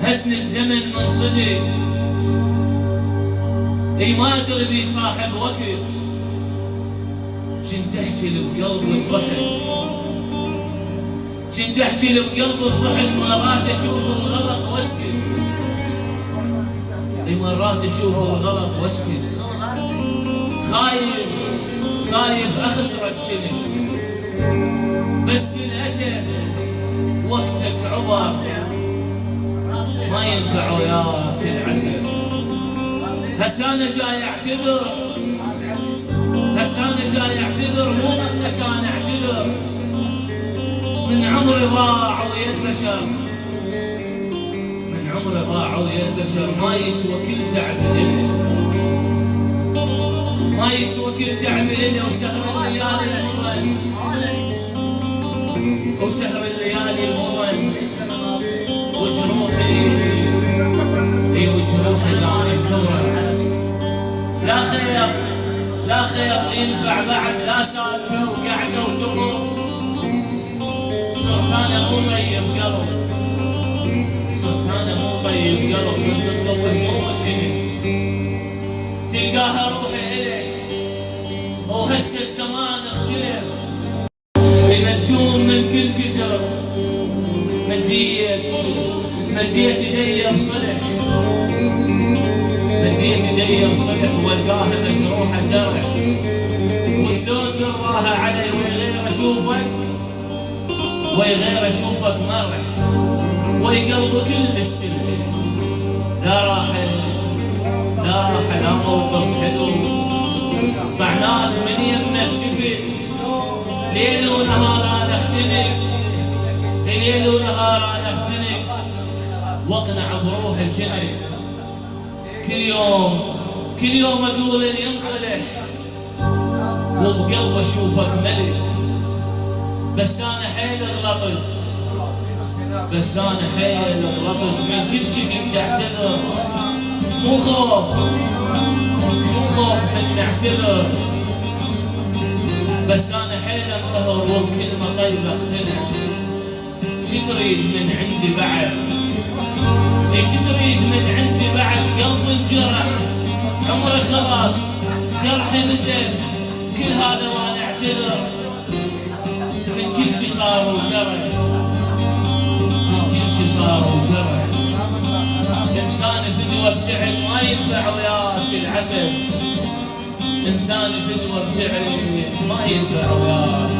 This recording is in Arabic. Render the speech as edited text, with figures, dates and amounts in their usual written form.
هزن الزمن من صدق. اي ما قلبي صاحب وقت، كنت احكي لي بقلبي الضحك، كنت احكي لي بقلبي الضحك. مرات اشوف الغلط واسكت، اي مرات اشوف الغلط واسكت. خايف اخسرك كنت، بس للاسف وقتك عبر، ما ينفع وياك العتب. هسه انا جاي اعتذر، هسه انا جاي اعتذر، مو منك انا اعتذر. من عمري ضاع ويا البشر، من عمري ضاع ويا البشر. ما يسوى كل تعب إلي، ما يسوى كل تعب إلي. وسهر الليالي المظن، وسهر الليالي المظن، وجروحي وجروحي دامي كبرت. لا خير لا خير ينفع بعد، لا سالفه وقعده ودخل. صرت انا مو طيب قلب، صرت انا مو طيب قلب. من تطلب همومك تلقاها روحي اليك، وهسه الزمان اختلف. منجوم من كل كتر، مديت ايدي بصلح، مديت ايدي بصلح، والقاها مجروحه جرح. وشلون ترضاها علي وغير اشوفك، وغير اشوفك مرح. وقلبك المسكين لا راحل لا موقف حلو. طعنات من يمك شفت، ليل ونهار انا اختنق، ليل ونهار انا اختنق. واقنع بروحي بشنك، كل يوم اقول ان ينصلح، وبقلب اشوفك ملك. بس انا حيل غلطت، بس انا حيل غلطت. من كل شي كنت اعتذر، مو خوف من اعتذر. بس انا حيل انقهر، وبكلمه طيبه اقتنع. شي تريد من عندي بعد، ايش تريد من عندي بعد؟ قلبي انجرح، عمري خلاص جرحي نزل. كل هذا وانا اعتذر، من كل شي صار وجرح، من كل شي صار وجرح. انسان فدوى ابتعد، ما ينفع وياك العتب. انسان فدوى ابتعد، ما ينفع وياك